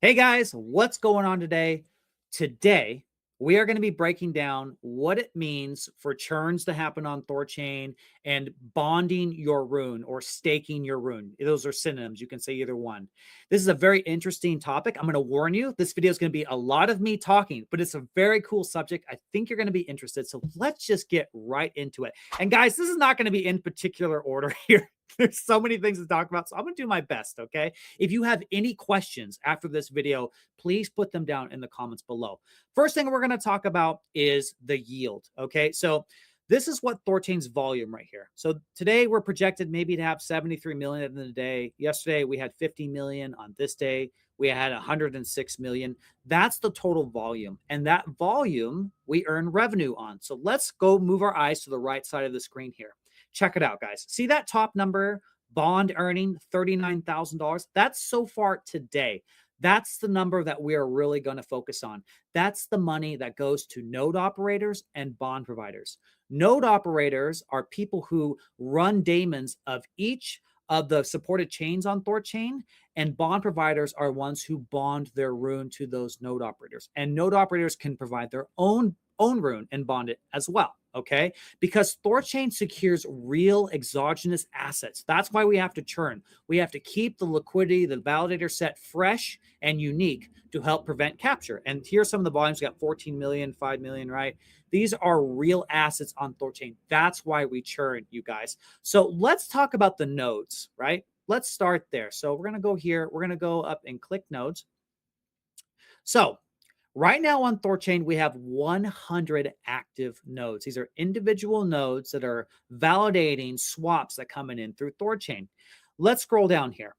Hey guys, what's going on today? Today, we are going to be breaking down what it means for churns to happen on THORChain and bonding your rune or staking your rune. Those are synonyms. You can say either one. This is a very interesting topic. I'm going to warn you, this video is going to be a lot of me talking, but it's a very cool subject. I think you're going to be interested. So let's just get right into it. And guys, this is not going to be in particular order here. There's so many things to talk about. So I'm going to do my best. Okay. If you have any questions after this video, please put them down in the comments below. First thing we're going to talk about is the yield. Okay. So this is what THORChain's volume right here. So today we're projected maybe to have 73 million at the end of the day. Yesterday we had 50 million. On this day we had 106 million. That's the total volume. And that volume we earn revenue on. So let's go move our eyes to the right side of the screen here. Check it out, guys. See that top number, bond earning $39,000? That's so far today. That's the number that we are really going to focus on. That's the money that goes to node operators and bond providers. Node operators are people who run daemons of each of the supported chains on THORChain, and bond providers are ones who bond their rune to those node operators. And node operators can provide their own rune and bond it as well. Okay, because THORChain secures real exogenous assets. That's why we have to churn. We have to keep the liquidity, the validator set fresh and unique to help prevent capture. And here's some of the volumes. We got 14 million, 5 million, right? These are real assets on THORChain. That's why we churn, you guys. So let's talk about the nodes, right? Let's start there. So we're going to go here. We're going to go up and click nodes. So right now on THORChain, we have 100 active nodes. These are individual nodes that are validating swaps that coming in through THORChain. Let's scroll down here.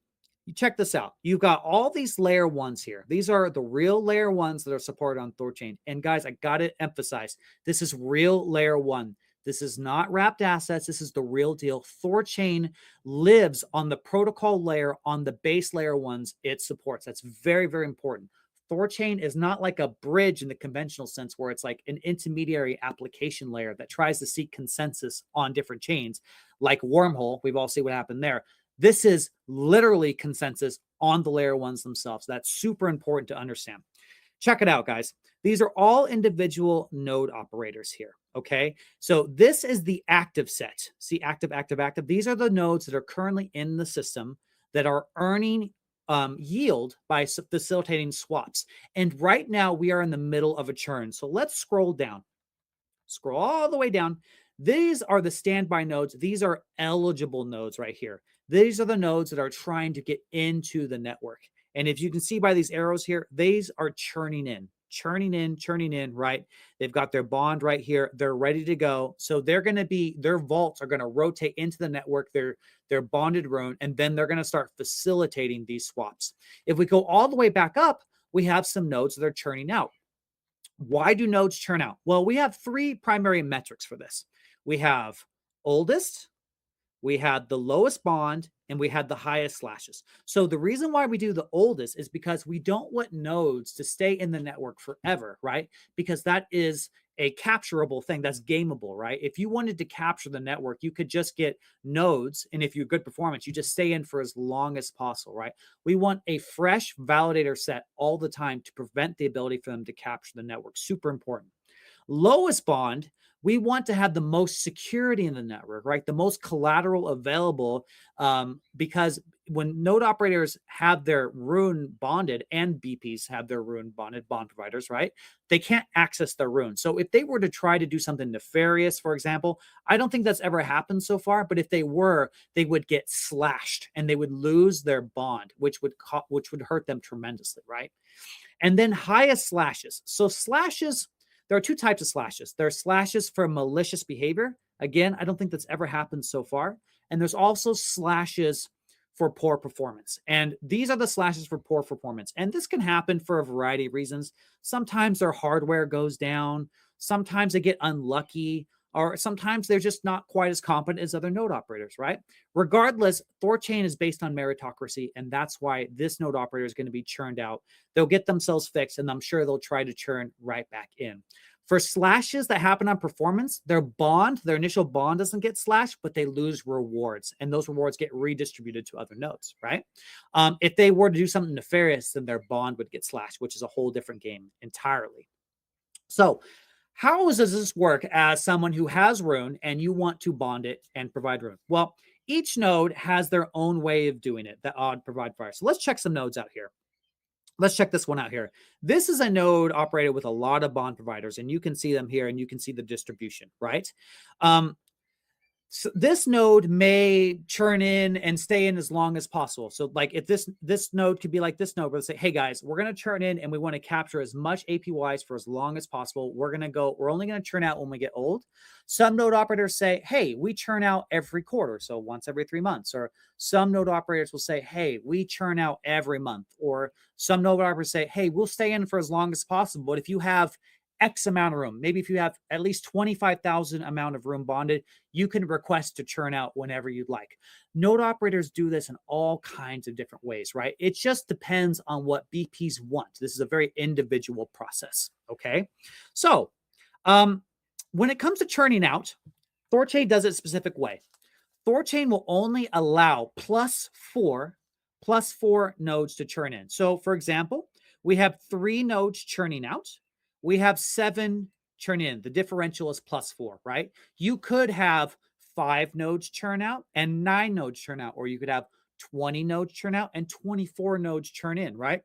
You check this out. You've got all these layer ones here. These are the real layer ones that are supported on THORChain. And guys, I got to emphasize, this is real layer one. This is not wrapped assets. This is the real deal. THORChain lives on the protocol layer, on the base layer ones it supports. That's very, very important. THORChain is not like a bridge in the conventional sense where it's like an intermediary application layer that tries to seek consensus on different chains, like Wormhole. We've all seen what happened there. This is literally consensus on the layer ones themselves. That's super important to understand. Check it out, guys. These are all individual node operators here. Okay, so this is the active set. See, active, active, active. These are the nodes that are currently in the system that are earning yield by facilitating swaps. And right now we are in the middle of a churn. So let's scroll down. Scroll all the way down. These are the standby nodes. These are eligible nodes right here. These are the nodes that are trying to get into the network. And if you can see by these arrows here, these are churning in, right? They've got their bond right here. They're ready to go. So they're going to be, their vaults are going to rotate into the network, their bonded rune, and then they're going to start facilitating these swaps. If we go all the way back up, we have some nodes that are churning out. Why do nodes churn out? Well, we have three primary metrics for this. We have oldest, we had the lowest bond, and we had the highest slashes. So the reason why we do the oldest is because we don't want nodes to stay in the network forever, right? Because that is a capturable thing that's gameable, right? If you wanted to capture the network, you could just get nodes, and if you're good performance, you just stay in for as long as possible, right? We want a fresh validator set all the time to prevent the ability for them to capture the network. Super important. Lowest bond, we want to have the most security in the network, right? The most collateral available, because when node operators have their rune bonded and BPs have their rune bonded, bond providers, right? They can't access their rune. So if they were to try to do something nefarious, for example, I don't think that's ever happened so far, but if they were, they would get slashed and they would lose their bond, which would hurt them tremendously, right? And then highest slashes. So slashes, there are two types of slashes. There are slashes for malicious behavior. Again, I don't think that's ever happened so far. And there's also slashes for poor performance. And these are the slashes for poor performance. And this can happen for a variety of reasons. Sometimes their hardware goes down. Sometimes they get unlucky. Or sometimes they're just not quite as competent as other node operators, right? Regardless, THORChain is based on meritocracy, and that's why this node operator is going to be churned out. They'll get themselves fixed, and I'm sure they'll try to churn right back in. For slashes that happen on performance, their initial bond doesn't get slashed, but they lose rewards, and those rewards get redistributed to other nodes, right? If they were to do something nefarious, then their bond would get slashed, which is a whole different game entirely. So how does this work as someone who has RUNE and you want to bond it and provide RUNE? Well, each node has their own way of doing it that Odd provide fire. So let's check some nodes out here. Let's check this one out here. This is a node operated with a lot of bond providers, and you can see them here, and you can see the distribution, right? So this node may churn in and stay in as long as possible. So like if this node could be like this node, where they say, hey guys, we're going to churn in and we want to capture as much APYs for as long as possible. We're only going to churn out when we get old. Some node operators say, hey, we churn out every quarter, so once every 3 months. Or some node operators will say, hey, we churn out every month. Or some node operators say, hey, we'll stay in for as long as possible. But if you have X amount of room, maybe if you have at least 25,000 amount of room bonded, you can request to churn out whenever you'd like. Node operators do this in all kinds of different ways, right? It just depends on what BPs want. This is a very individual process, okay? So when it comes to churning out, THORChain does it a specific way. THORChain will only allow plus four nodes to churn in. So for example, we have 3 nodes churning out. We have 7 churn in. The differential is +4, right? You could have 5 nodes churn out and 9 nodes churn out, or you could have 20 nodes churn out and 24 nodes churn in, right?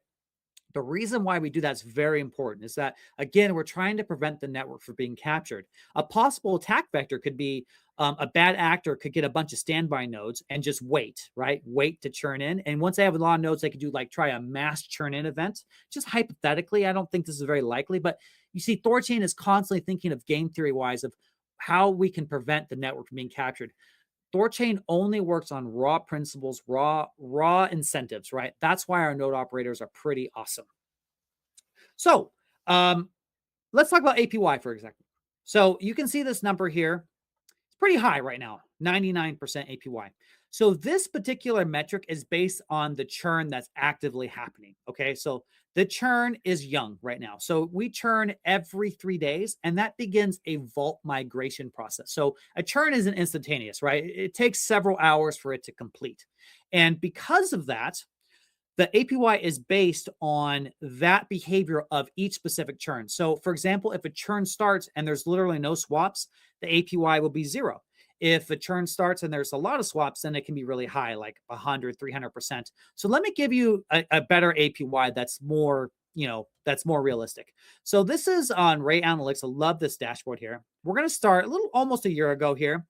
The reason why we do that is very important is that, again, we're trying to prevent the network from being captured. A possible attack vector could be a bad actor could get a bunch of standby nodes and just wait, right? Wait to churn in. And once they have a lot of nodes, they could do try a mass churn in event. Just hypothetically, I don't think this is very likely, but you see THORChain is constantly thinking of game theory wise of how we can prevent the network from being captured. THORChain only works on raw principles, raw incentives, right? That's why our node operators are pretty awesome. So let's talk about APY for example. So you can see this number here. It's pretty high right now, 99% APY. So this particular metric is based on the churn that's actively happening, okay? So the churn is young right now. So we churn every 3 days, and that begins a vault migration process. So a churn isn't instantaneous, right? It takes several hours for it to complete. And because of that, the APY is based on that behavior of each specific churn. So for example, if a churn starts and there's literally no swaps, the APY will be 0. If a churn starts and there's a lot of swaps, then it can be really high, like 100, 300%. So let me give you a better APY that's more, that's more realistic. So this is on Ray Analytics. I love this dashboard here. We're going to start almost a year ago here.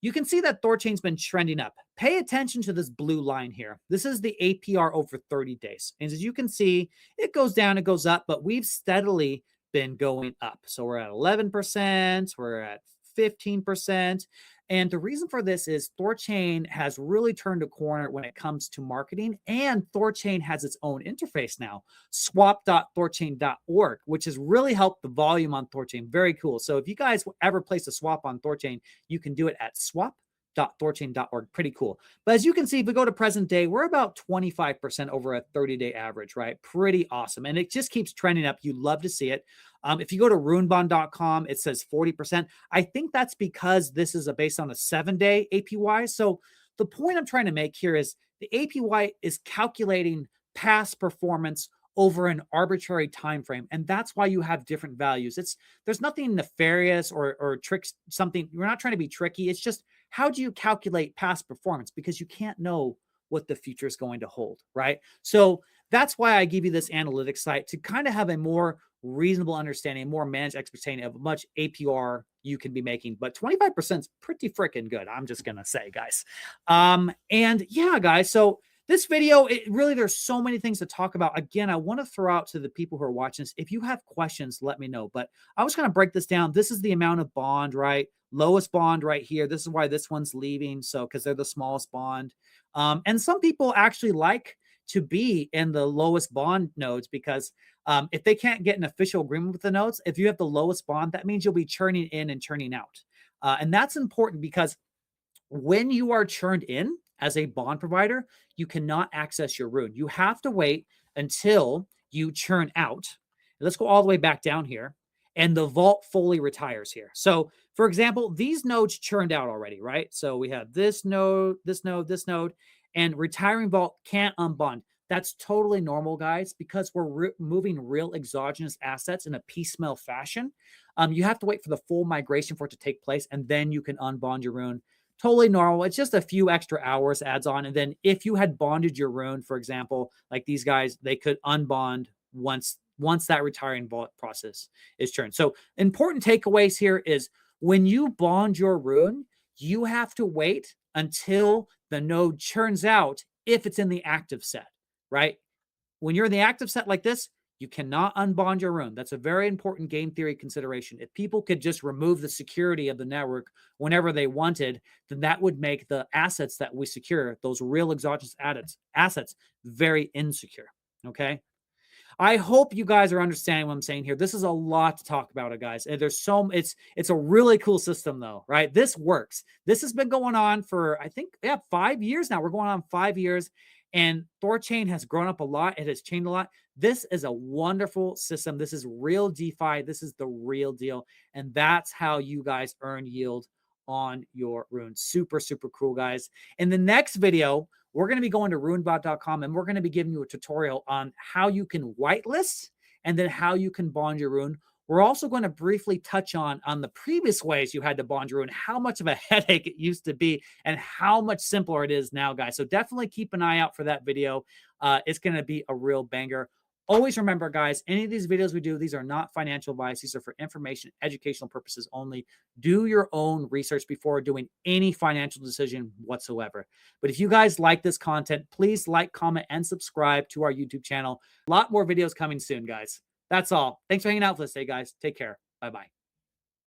You can see that THORChain's been trending up. Pay attention to this blue line here. This is the APR over 30 days. And as you can see, it goes down, it goes up, but we've steadily been going up. So we're at 11%, we're at 15%. And the reason for this is THORChain has really turned a corner when it comes to marketing, and THORChain has its own interface now, swap.thorchain.org, which has really helped the volume on THORChain. Very cool. So if you guys ever place a swap on THORChain, you can do it at swap.thorchain.org. Pretty cool. But as you can see, if we go to present day, we're about 25% over a 30-day average, right? Pretty awesome. And it just keeps trending up. You love to see it. If you go to runebond.com, it says 40%. I think that's because this is based on a 7-day APY. So the point I'm trying to make here is the APY is calculating past performance over an arbitrary time frame, and that's why you have different values. There's nothing nefarious or tricks something. We're not trying to be tricky. It's just, how do you calculate past performance? Because you can't know what the future is going to hold, right? So that's why I give you this analytics site, to kind of have a more reasonable understanding, more managed expectation of how much APR you can be making. But 25% is pretty freaking good, I'm just gonna say, guys. And yeah, guys, so this video, there's so many things to talk about. Again, I want to throw out to the people who are watching this, if you have questions, let me know. But I was going to break this down. This is the amount of bond, right? Lowest bond right here. This is why this one's leaving. So, because they're the smallest bond. And some people actually like to be in the lowest bond nodes, because if they can't get an official agreement with the nodes, if you have the lowest bond, that means you'll be churning in and churning out. And that's important, because when you are churned in as a bond provider, you cannot access your RUNE. You have to wait until you churn out. Let's go all the way back down here. and the vault fully retires here. So for example, these nodes churned out already, right? So we have this node, this node, this node, and retiring vault can't unbond. That's totally normal, guys, because we're moving real exogenous assets in a piecemeal fashion. You have to wait for the full migration for it to take place, and then you can unbond your rune. Totally normal. It's just a few extra hours adds on. And then if you had bonded your rune, for example, like these guys, they could unbond once that retiring vault process is churned. So important takeaways here is when you bond your rune, you have to wait until the node churns out if it's in the active set, right? When you're in the active set like this, you cannot unbond your rune. That's a very important game theory consideration. If people could just remove the security of the network whenever they wanted, then that would make the assets that we secure, those real exogenous assets, very insecure. Okay. I hope you guys are understanding what I'm saying here. This is a lot to talk about, guys. And there's it's a really cool system though, right? This works. This has been going on for, I think, 5 years now. We're going on 5 years, and THORChain has grown up a lot. It has changed a lot. This is a wonderful system. This is real DeFi. This is the real deal. And that's how you guys earn yield on your rune. Super, super cool, guys. In the next video, we're going to be going to runebot.com, and we're going to be giving you a tutorial on how you can whitelist and then how you can bond your rune. We're also going to briefly touch on the previous ways you had to bond your rune, how much of a headache it used to be, and how much simpler it is now, guys. So definitely keep an eye out for that video. It's going to be a real banger. Always remember, guys, any of these videos we do, these are not financial advice. These are for information, educational purposes only. Do your own research before doing any financial decision whatsoever. But if you guys like this content, please like, comment, and subscribe to our YouTube channel. A lot more videos coming soon, guys. That's all. Thanks for hanging out with us today, guys. Take care. Bye-bye.